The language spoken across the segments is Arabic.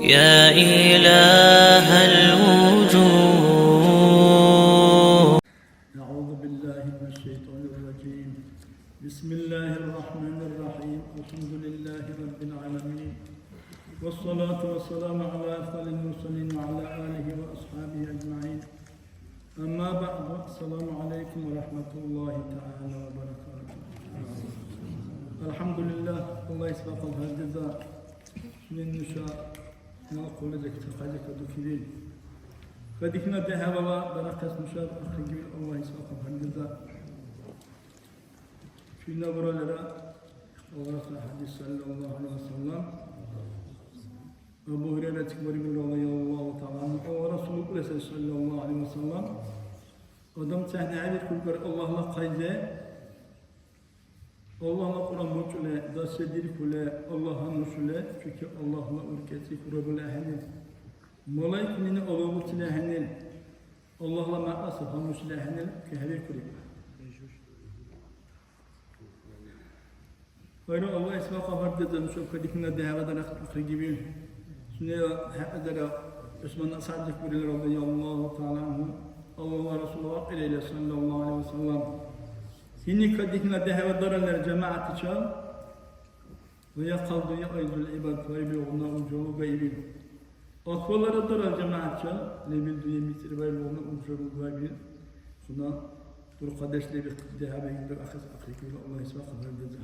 يا إله الوجود. أعوذ بالله من الشيطان الرجيم. بسم الله الرحمن الرحيم. الحمد لله رب العالمين، والصلاة والسلام على أفضل المرسلين وعلى آله وأصحابه أجمعين. أما بعد، السلام عليكم ورحمة الله تعالى وبركاته. الحمد لله، الله يسبق الجزاء من نشاء نقول لك تقالك دكتورين فديكنا دها بابا بركة مشاب أخرج الله يسبق الجزاء في نبر لنا ورث الحديث صلى الله عليه وسلم أبو هريرة تكبر رضي الله تعالى عنه ورسول الله صلى الله عليه وسلم ودم تهني عليك كل الله لا قيده Allah'la Kur'an muçule, dasedir kule, Allah'a nuşule, çünkü Allah'la ürketi kurabule henil. Malaikinin oğlu tile henil. Allah'la ma'ası hamusile henil, kehri kurib. Hayra Allah isma kabar dedim, şu kadikine dehavada akri gibi. Şimdi hepedere Osman Asarcık birileri radıyallahu ta'ala anhu. Allah Resulullah ile sallallahu aleyhi ve sellem. Hini kadikna dehve daralar cemaati çal ve yakaldı ya aydul ibad ve bilğuna uculu gaybin. Akvalara daral cemaat çal lebil duye mitir ve bilğuna uculu gaybin. Şuna dur kardeşleri bir dehve indir akız akrikiyle Allah ismi kadar dedi.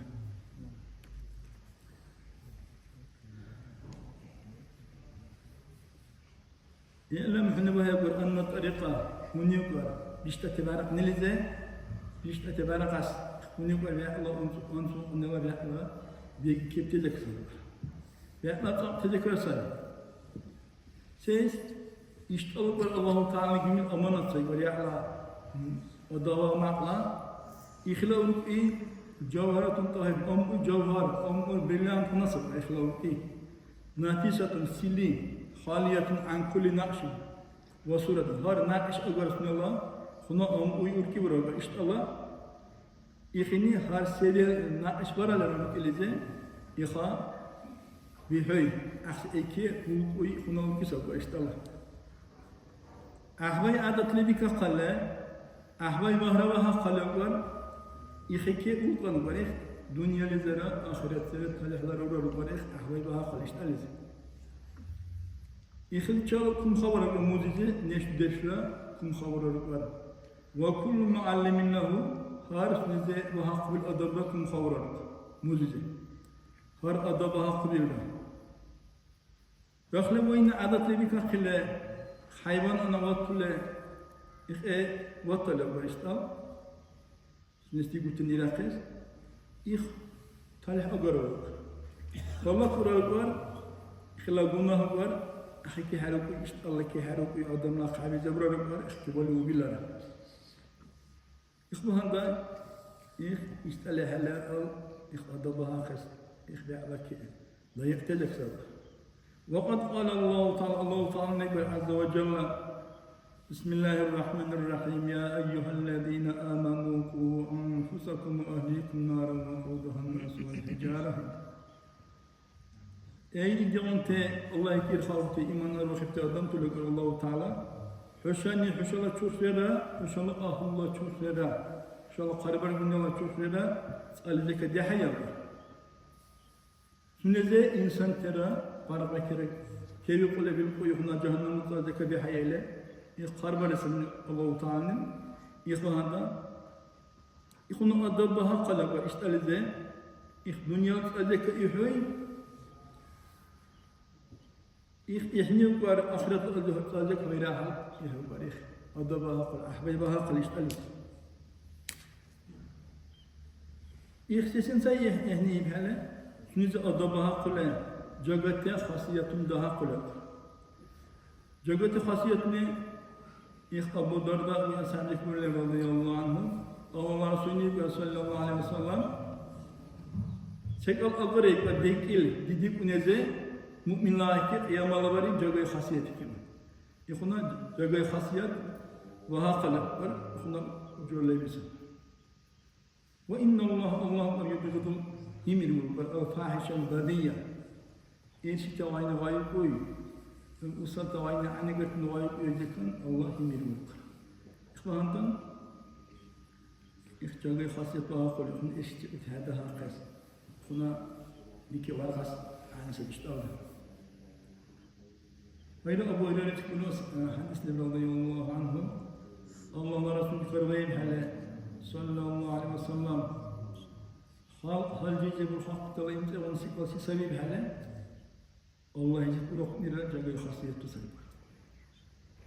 يعلم احنا وهي أن الطريقة من يقر بيشتا تبارك نلزه بيشتا تبارك عس من يقر يا الله أنسو النوى يا الله بيكيب تذكر يا الله تذكر سال سيس يشتغل الله تعالى جميل أمانة سيقول يا الله ودوا معنا يخلون إيه جوهرة طاهر جوهر بريان نصب يخلون إيه ناتيسة سليم خالية عن كل نقش وصورة هر نقش أقول بسم الله خنا uyur ki burada inşallah İkhini her seviye naqş baralarını ilece İkha bihöy Ahs iki uy khuna ki sabah inşallah Ahvay adatlı bir kalle Ahvay bahravaha kalle var İkhiki ulkan var Dünyalı zara ahiret zara talihlar olur var Ahvay baha kalle inşallah İkhil çalıp kum xabarı mucize neş deşra kum xabarı var. Ve kullu muallimin lahu harf nize ve hakkul adabı kum xabarı mucize. Har adabı hakkı bildi. Daxle boyun adatlı bir kakile hayvan ana vattule vattale var işte. Nesti gutun irakis. İh talih agar var. Vallahi Kur'an var. İkhla günah var. أخي كهروكي إشت الله كهروكي أدمنا خابي جبر ربنا اختبالو بيلا إخوان ده إشت الله هلا أو أدبها خس بعلك لا يقتلك سبب وقد قال الله تعالى نبي عز وجل بسم الله الرحمن الرحيم يا أيها الذين آمنوا قوا أنفسكم وأهليكم نارا وقودها الناس والحجارة Ey diyorante Allah'ı kirxavte imanlar vakıfta adam tülükür Allah-u Teala Hüsani hüsala çörsera, hüsala ahullah çörsera Hüsala karibar gündala çörsera Alizeka dihaya var Süneze insan tera Paraka kerek Kevi kule bil kuyuhuna cehennem Alizeka dihaya ile Karibar esin Allah-u Teala'nın İkhvahanda İkhunun adabı hakkala var İşte alize Dünya Alizeka ihöy إحنا قار آخرة الله تعالى كبيرها إيه بريخ أدبها قل أحبابها قل يشتغل إخسسن سيء يعني بهلا نيز أدبها قل جعتها خاصية دها قل جعت خاصيتنا إخ أبو درداء من سعد بن رضي الله عنه أو رسوله صلى الله عليه وسلم شكل أقرب بديكيل ديديك نزه Müminler ki kıyamaları cagay hasiyeti kimi. İkhuna cagay hasiyet ve hakalat var. İkhuna ucurlayabilirsin. Ve inna Allah yubghidul imir ve fahisha badiya. enşi tavayını gayip koy. Usal tavayını anne götünü gayip ölecekten Allah emir olur. İhvandan İhtiyacı hasiyet baha koyuyorsun, eşit hada hakas. Buna diki vargas, aynısı işte aldı. Böyle Abu Hureyre çıkıyoruz, hadisle radıyallahu anhu. Allah Resulü kırbayım hele, sallallahu aleyhi ve sellem. Hal cece bu hakta ve imte ve sikvasi sebep hele. Allah ecek bu roknira cagay hasiyet tusarı.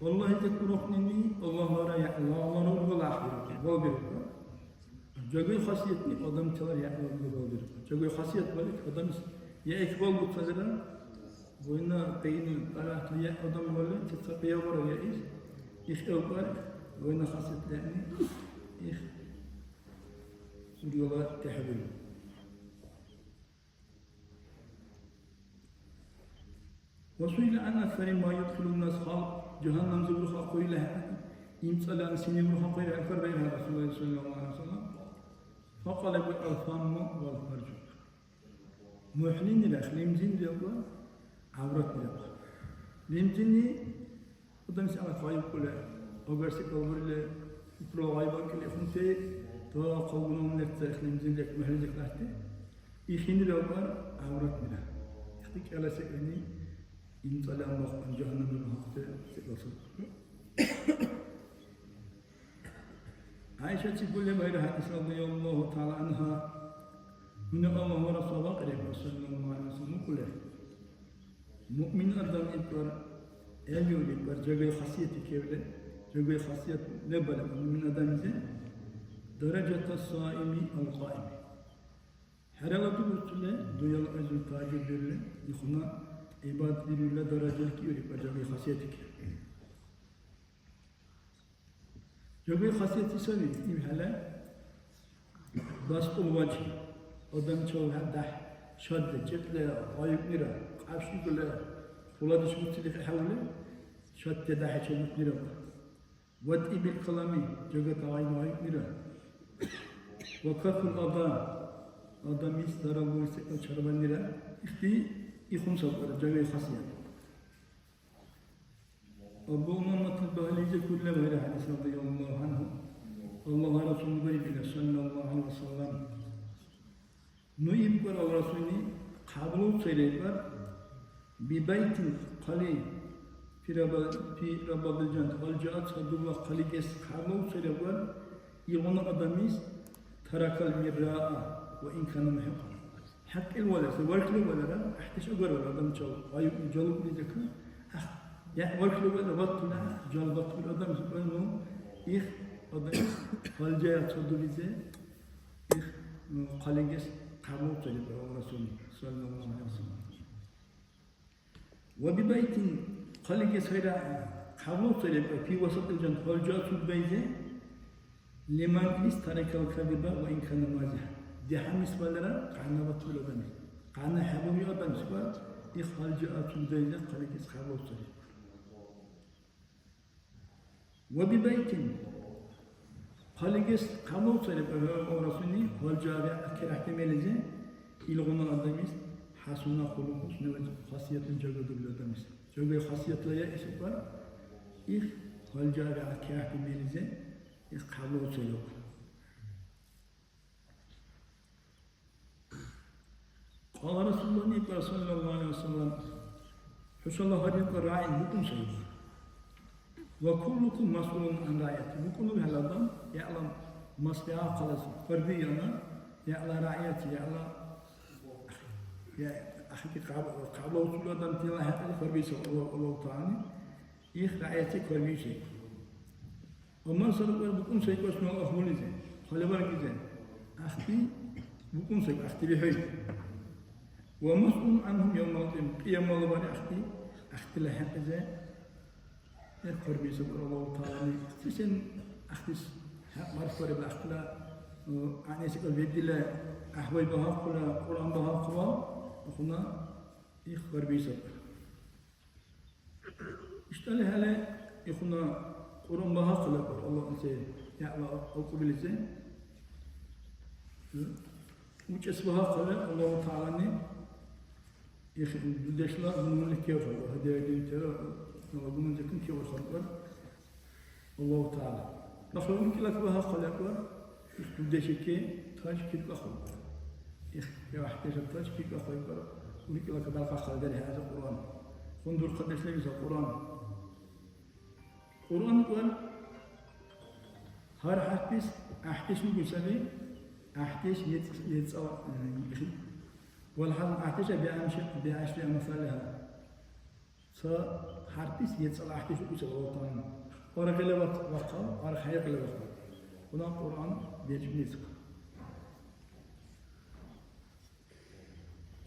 Allah ecek bu roknini Allah'lara ya'la, Allah'ın uğurlu ahireti, bol bir Cagay hasiyetni adam çalar ya'la bol bir. Cagay hasiyet var ki adam ya ekbal bu tazara, boyuna peyni taraflı ya adam var, çatsapiya var ya iş var, boyuna hasiyetlerini iş sürüyorlar tehbir. وسئل عن أكثر ما يدخل الناس خلق جهنم زبرها قيلها إمثال عن سنين حقير أكثر بينها رسول الله صلى الله عليه وسلم فقال بالألفام والفرج محنين لك لمزين جوا عورت لك لمزيني قدام سأل خايب كله أبرسك أبرله يقول غايبا كل إخوتي تو قولهم نتسخ لمزين لك محنين لك يخين لك عورت لك يحتك على سكني إن طلع الله عن جهنم الحق سيصل. عائشة تقول لي بهذا حديث رضي الله تعالى عنها من الله ورسوله قريب صلى الله عليه وسلم كله مؤمن أردم إبر أيو إبر جعل خاصية كيفله جعل خاصية لبلا من أدم زين درجة الصائم القائم حرارة الرسول دويل أجل تاجر دله يخنا İbadet birliğiyle derecelik yürüyüp Cebel hasiyeti ki. Cebel hasiyeti söyleyeyim hele. Dastul vacih. Adam çoğu haddah. Şadde, cetle, ayıp nira. Kavşi güle. Kula düşmüştülük havle. Şadde dahi çabuk nira. Vat'i bil kalami. Cebel ayıp ayıp nira. Vakaful adam. Adam istara bu istekle çarban nira. İhti يخون صبر جاي خاصية. أبو أمامة البهلية كل ما حديث رضي الله عنه الله رسول الله صلى الله عليه وسلم نويب بر رسولي قابلوا سيريبر ببيت قليل في رباب الجنة والجاءت صدوا قليل قابلوا سيريبر يغنى أدميس ترك المراء وإن كان محقا حق الولد ورك الولد احتش أقول ولا دم جل أيوب جل بيدك يا ورك الولد بطلنا جل بطل أدم زبانه إخ أدم فالجاء تصدق بيزه إخ قليجس قاموا تجيب الرسول صلى الله عليه وسلم وببيت قليجس غير قاموا تجيب في وسط الجنة فالجاء تصدق بيزه لمن استرك الكذب وإن كان مازحا دي حميس بالرا قانا بطول أدمي قانا حبوبي أدم سبا إخال جاءت الدنيا قالك إسخاب وصري وببيت قالك إسخاب وصري ورسولي والجارة أكل احتمالي إلغنا أدميس حسنا خلق حسنا خاصية جاءت الأدميس جاءت خاصية لا يسبا إخ والجارة أكل احتمالي إسخاب وصري قال رسول الله صلى الله عليه وسلم حسن الله هريق الراعي بكم شيء وكلكم مسؤول عن رعيته بكل هالأدم يعلم مصلحة خلاص فرديا يعلم رعيته يعلم يا أخي قبل وصول أدم تلا هذا فربيس الله تعالى يخ رعيته فربيس وما صار بكم شيء كسمه أخوني زين خلي بالك زين أختي بكم شيء أختي بحي ومسؤول عنهم يوم القيامة الله أختي لها إذا يذكر بسبب الله تعالى تسن أختي مرفوع بالأختلا عني سكال بدلا أحوي بها قلا قرآن بها قوا أخونا يخبر بسبب اشتغل هلا يخونا قرآن بها قلا الله أنسى يعلى أقبل زين وجسبها قلا الله تعالى بدشلا bunun kıyafet var. Hadi edin tera bunun yakın kıyafet var. Allah Teala. Nasıl ki lak baha qalak var. Budeşki taş kit qal. Ya ihtiyaç taş kit qal var. ولك لك بلقى خالد هذا القرآن. انظر قدس لي القرآن. القرآن قال هر حدث أحدث بسبب أحدث يتصور والحظ أحدث بأشياء مثالها. حدث يتصور أحدث بسبب الوطن. ورق لوقت وقع ورق حياة لوقت. هنا القرآن بيجب نسك.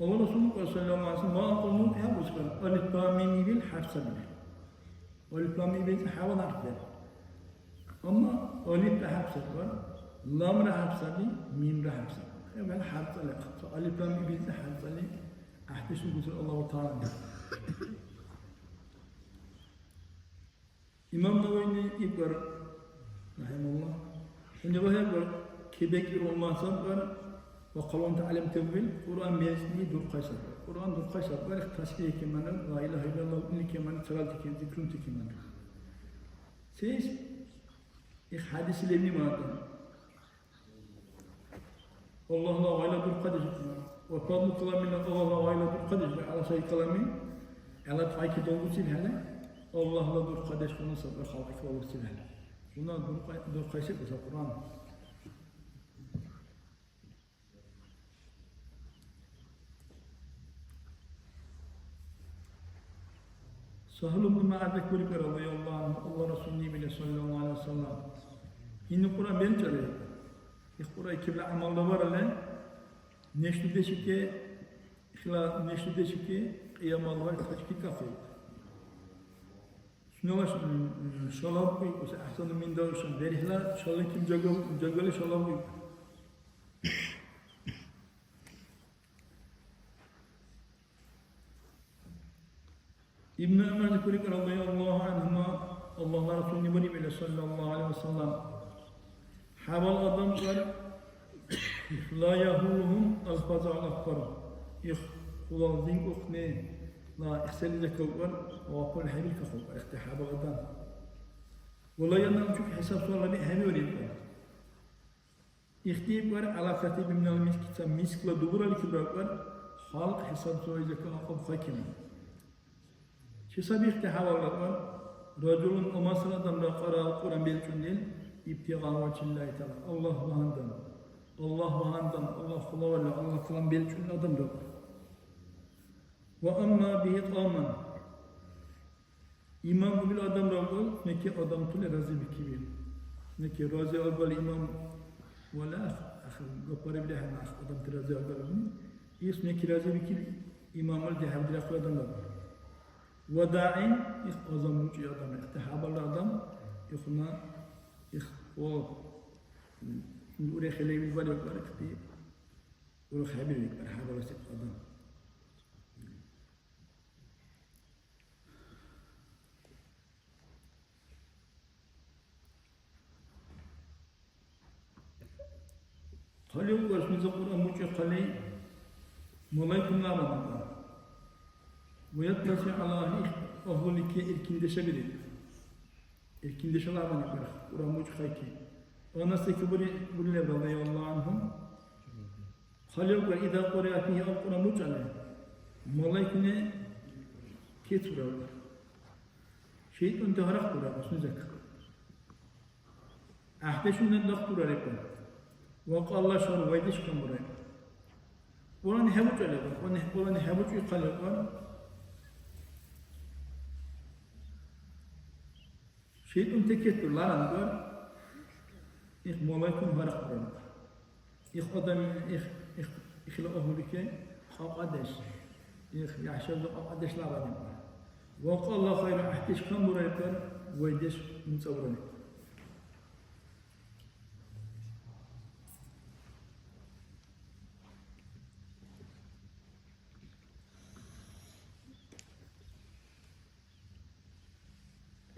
Allah Resulü sallallahu aleyhi ve sellem ma'akulun ya bu sefer alif lam mim bil harf sabili. Alif lam mim bil havan harfler. Ama alif la harf var, lam la harf sabili, mim la harf sabili. Yani harf sabili. Alif lam mim bil harf sabili. Ahdesu güzel Allah-u Teala. İmam Nevevi'nin İbgar rahimahullah. Şimdi bu hep kebek bir olmazsa var. وقالوا تعلم تأويل القرآن بيسمي دور قيصر القرآن دور قيصر بارك تسبيح كمان لا إله إلا الله إني كمان ترالت كمان ذكرت كمان سيس حديث لابن ماذا الله لا وإلا دور قدس وفضل كلامنا الله لا وإلا دور قدس على شيء كلامي على فايك دور سبحانه الله لا دور قدس ونصب خالق والله سبحانه هنا دور قيصر بس القرآن Sahal ibn Ma'ad Bekburi radıyallahu anh Allah Resulü bile sallallahu aleyhi ve sellem inni Kur'an ben çarıyor. Kur'an kibla amalda var ale neşli deşike ihla neşli deşike kıyamal var kaçki kafe. Şuna şalab koy o ahsanı min davşan derihla şalın kim jagalı şalab koy. İbn Ömer Zikri radıyallahu anhuma Allah Resulü bile sallallahu aleyhi ve sellem haval adamlar la yahuluhum alfaza al-akbar kulal zink okne la ihsel zekavvar ve kul habil kafavvar ihtihab adam ولا ينام شوف حساب صار لي هم يريد اختيب ور علاقتي بمن المسك مسك لدورة الكبار خالق حساب صار زكاة أقوم خاكنا شسابي اختحاب الله رجل أماسنا دم قرأ القرآن بالجنين ابتغاء وجه الله تعالى الله بهندم الله خلا ولا الله كلام بالجنين أدم دم وأما به طاما İmam bu bir adam rağbol, ne ki adam tule razı bir kibir. Ne ki razı albal imam vela gopare bile hem adam tule razı albal bunu. İs ne ki razı bir kibir imam al dehavdir akıl adam rağbol. Vada'in is azam muci adam, ihtihaballı adam, ikhuna o ure khilay bir bari var ki ure khabir bir bari habalı sep adam. Qalil var şimdi Kur'an muci qalay mulay bunlar ويتسع على أهل كي إركندش بدي إركندش الله من يبرخ وراموج خايكي وأنا سكبري بقول رضي الله عنهم خليق إذا قرأ فيه القرآن مجعله ملايكنا كتير شيء أنت هرق قرأ بس نزك أحدثنا الدخل قرأ وقال الله شر ويدش كم قرأ وأنا هبوج عليه وأنا هبوج يقلق Şeytan tekettir lan diyor. İh malaikun varak diyor. İh adam ihla ahlike qaqadesh. İh yaşadı qaqadeshlar adam. Ve qalla khayra ahtish kam buraytar ve desh mutsawran.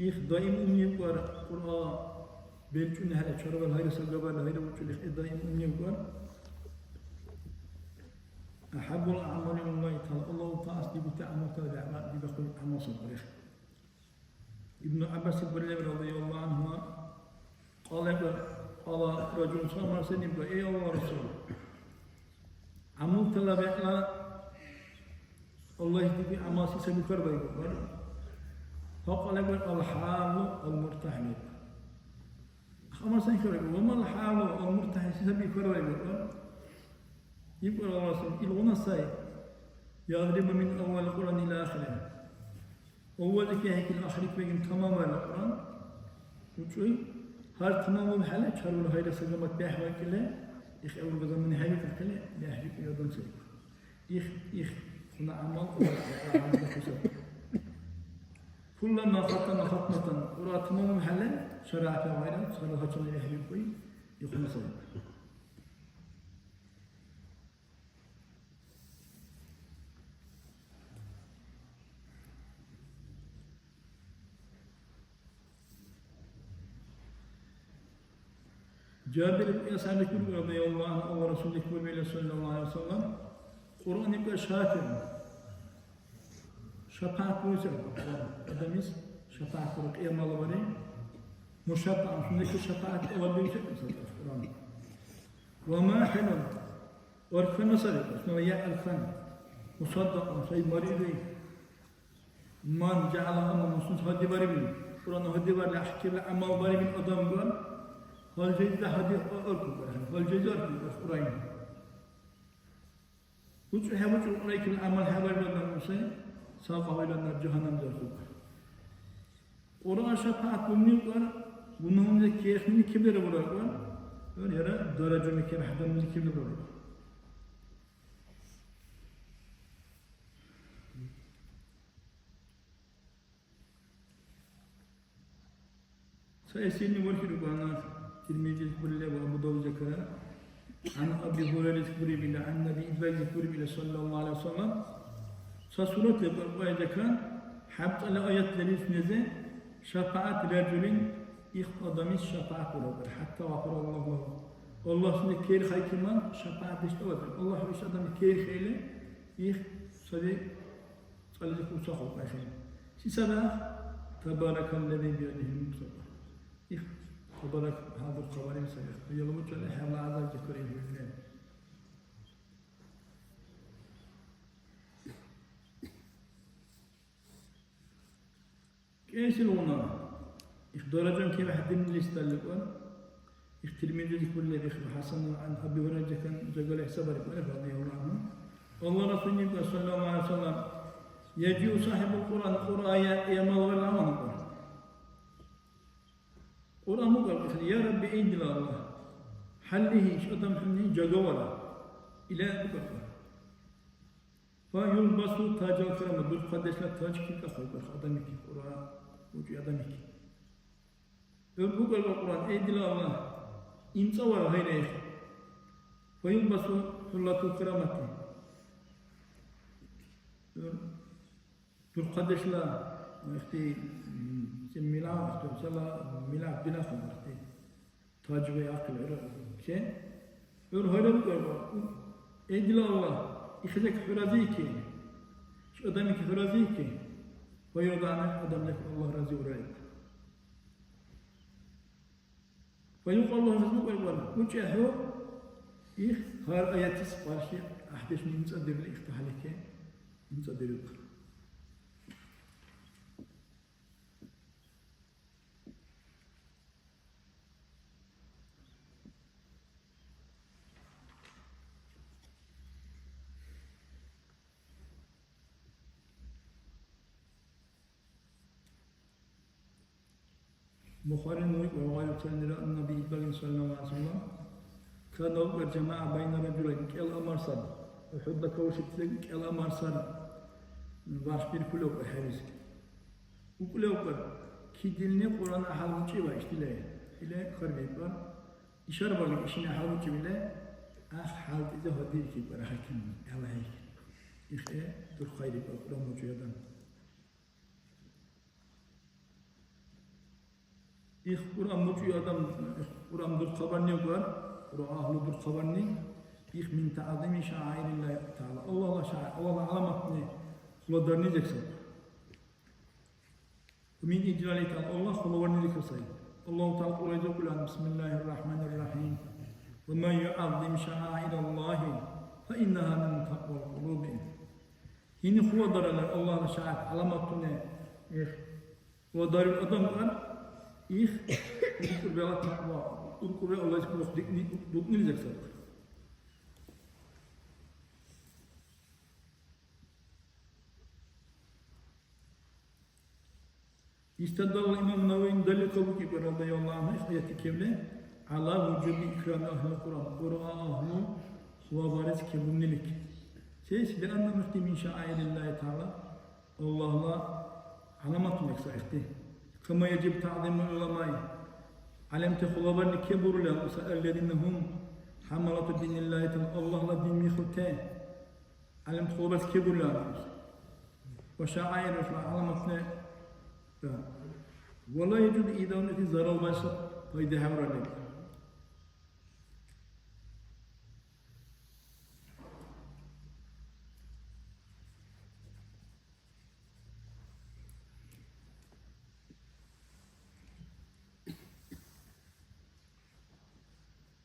إخ دائم أمي قار قرآن بيلشون هذا شرب الهيرة سجبان الهيرة وشلخ دائم أمي قار أحب الأعمال إلى الله تعالى الله تعالى بتاع مقتضى الأعمال بيقول عمل صالح. ابن عباس رضي الله عنهما قال رجل صلى الله عليه وسلم إيه الله رسول عمل طلب الله يهدي عمل سيسمى كربا يقول فقال الحال المرتحل أمر سنكر وما الحال المرتحل سيسمى كربا يقول الله رسول إلغنا ساي يضرب من أول القرآن إلى آخره أول كهيك الآخر كبير تمام القرآن وشوي هر تمام محله شرول هاي رسالة بيحوى كله إخ أول جزء من هاي كله بيحوى يدون سي إخ هنا عمل كلما ختم ختمة قرآن تمام محله شرعك وغيره شرول هاتشون بيحوى كوي يخون سي جابر بن سعد رضي الله عنه ورسوله صلى الله عليه وسلم قرآن يبقى شاكر شفاعة كويسة أدميس شفاعة كويسة قيام الله بني مشفاعة سنك شفاعة أول بيسة القرآن وما حلو ورفن صدق اسمه يا الفن مصدق سيد مريضي من جعل أمر مسلم هدي بريبين قرآن هدي بري أحكي لأمر بريبين أدم قال هل جيد هذه أركب هل جيد أركب أخرين وش هبوش أولئك العمل حبر لنا موسى ساقه إلى النار جهنم ذركب ورا شفاعة بني قال بنهم ذكيخ من كبير ولا قال يرى درجة من كبير حدا من كبير ولا سيسيني وركب الناس تلميذ الكل وأبو داود ذكر عن أبي هريرة الكبري بلا عن النبي إبراهيم الكبري بلا صلى الله عليه وسلم سورة القرآن ذكر حبط على آيات لليس نزه شفاعة رجل إخضمي الشفاعة كله حتى غفر الله له الله سنة كير خير كمان شفاعة تشتغل الله وش أدم كير خيله إخ صدق صلى الله عليه وسلم سيسبع تبارك الذي بيده الملك إخ تبارك هذا القوانين سيخ يلومت عليه الله عز وجل كريم بالله كيش الونا درجة كيف حد من الليست اللي قال تلميذ كل اللي حسن عن أبي هريرة كان جقل حساب رضي الله عنه والله رسول الله صلى الله عليه وسلم يجيء صاحب القرآن يا مولى الأمان قرآن مقال يا ربي إيد الله حله شدم حني جقولا إلى بكرة فيلبس تاج الكرام بالقدس لا تاج كي كخبر خدمك القرآن وجي أدمك يقول القرآن إيد الله إن صور هينه فيلبس حلة كرامته بالقدس لا اختي ميلاد سلا ميلاد بلا خبر تاج ويأكل شيء يقول هذا بقول إدل الله يخليك فرازيك شو أدمك فرازيك ويوضعنا أدم لك الله رازي ورائك ويقول الله رزقك يقول وجهه إخ هار آيات سبارشي أحدث من مصدر الإفتحالك مصدر الأخر بخاري وغير تنرى النبي صلى الله عليه وسلم كان أول جماعة بين رجلين كالأمر صد وحب كوشتين كالأمر صد باش بير كله بحرز وكله بر كيدلني قرآن أحد مجي واشتلاه إلى خربي بر إشارة بر إشنا أحد مجي ولا حال إذا هدير كي بر حكم أو هيك إخاء در خير بر قرآن مجي يدان إخ قرآن مجي آدم قرآن در خبرني وقال قرآن أهل در خبرني İh min ta'zimi şa'airillahi ta'ala. Allah şa'air, Allah alamatını kuladarını diyeceksin. Min icrali ta'ala, Allah kulavarını diyeceksin. Allah-u Teala Kur'an'da kulan, Bismillahirrahmanirrahim. Ve men yu'azzim şa'airallahi fe innaha min taqval kulubi. Yine kuladaralar Allah'a şa'air alamatını kuladarı adamlar ukur ve Allah taqva, ukur ve Allah'ı kulak diyeceksin. استدل الإمام النووي دل قبول كبر رضي الله عنه آية كاملة على وجوب إكرام أهل القرآن قرآن أهل وبارز كبنلك سيس لأن مفتي من شعائر الله تعالى الله لا علامات مكسائته كما يجب تعظيم العلماء علم تخلبر كبر له الذين هم حملة دين الله تعالى الله لا دين مخلتين علم تخلبر كبر له وشعائر علامات ولا يجوز إدامة ضرر بشر فإذا حمر عليك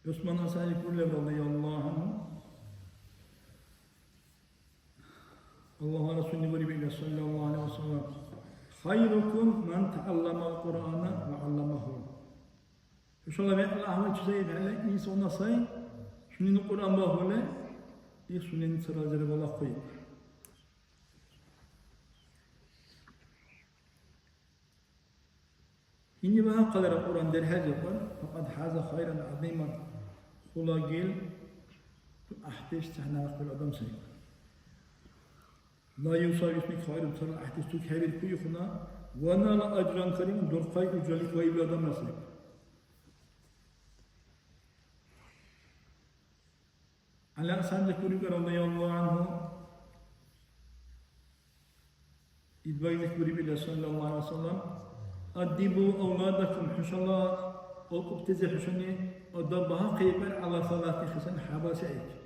Osman Hasan Kurlev radıyallahu anh Allah Resulü Nebbi sallallahu aleyhi ve sellem Hayrukum men ta'allama Kur'an'a ve 'allamahu. İnşallah ben Allah'a çizeyim hele insan ona say. Şunun Kur'an bahule ilk şunun sıracıları bala koy. Yine bana kadar Kur'an derhal yapar. Fakat haza hayran aziman. Kula gel ahdeş tahna kul adam say. La yusav ismik hayrım sana ahdistük hebir kuyukuna ve nala acran karim dorkay ücrelik ve bir adam nasıl? Ala sence kurikar radıyallahu anhu İdbaylık biriyle sallallahu aleyhi ve sellem Addibu evladakum huşallah okup teze huşani adabaha kıyber ala salati kısan habasayik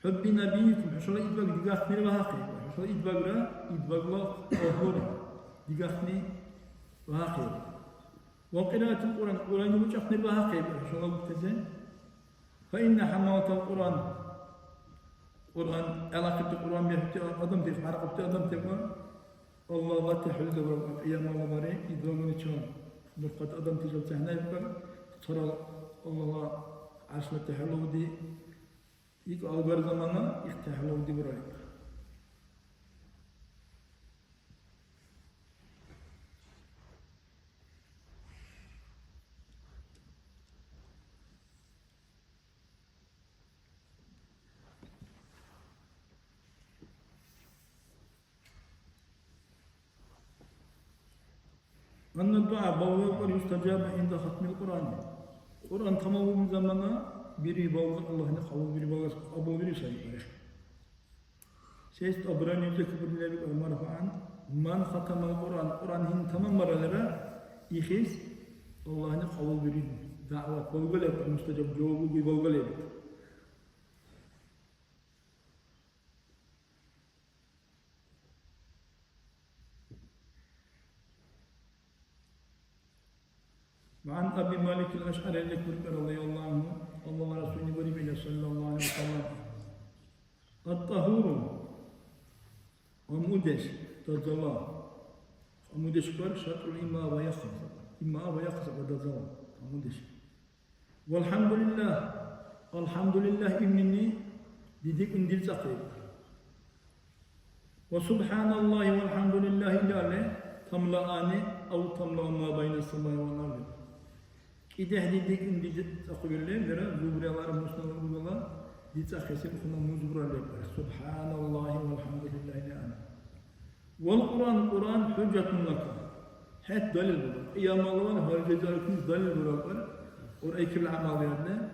حب نبيكم حشرة إدباق دقاقني وهاقي حشرة إدباق را إدباق لا أهور دقاقني وهاقي وقراءة القرآن القرآن يمجحني وهاقي حشرة مبتزين فإن حماوة القرآن قرآن علاقة القرآن بيحتي أدم تيف حرقة أدم تيف الله لا تحل دورة أيام الله مري إدباق نتشون نرقة أدم تجل تهنا يبقى ترى الله عشرة تحلو دي İlk algar zamanı ihtihal oldu buraya. Anna dua bağlı yüstecab inde hatmil Kur'an. Kur'an tamamı zamanı biri bağlı Allah'ın kabul biri bağlı kabul biri sayılır. Ses Abrani'de kıbrıları marfa'an man hatamal Kur'an Kur'an'ın tamam maralara ihis Allah'ın kabul biri davet bağlı müstecab cevabı gibi bağlı. وعن أبي مالك الأشعري رضي الله عنه الله رسول الله صلى الله عليه وسلم الطهور ومدش تزلا ومدش كر شطر الإماء ويخص إماء ويخص وتزلا ومدش والحمد لله إنني ديك إنديل سقيم وسبحان الله والحمد لله إلا تملأان أو تملأ ما بين السماء والأرض İde hedidik indicit akıbirler, lera zubriyalar, musnalar, dicak kesim kuna muzbralar. Subhanallahi velhamdülillahi ne'ana. Vel Kur'an hüccetun laka. Het dalil budur. İyamalı var, harcayacakınız dalil budur. Orayı kibli amal yerine.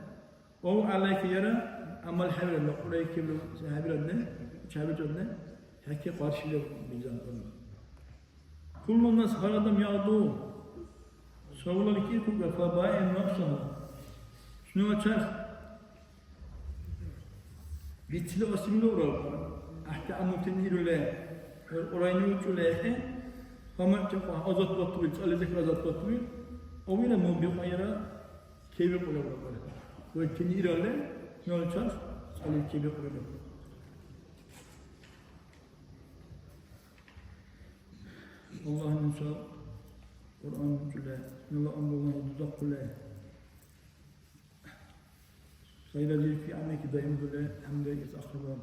O alayki yere amal haberle, orayı kibli haberle, çabirle, hekke karşıyla bizden olur. Kullu nas haradam yağdu. Savunlar iki kuvvet fabaya nafsahu. Şunu açar. bitli osimli olur. Ahta amutin hirule orayını uçule ama çok azat batıyor, alacak azat batıyor. O bile mu bir hayra keyif olur böyle. Böyle kendi irale ne olacak? Alacak keyif olur. Allah'ın inşallah Kur'an uçule, Allah Allah'ın dudak kule. Sayıda bir fi ameki dayım böyle hem de iz akraban.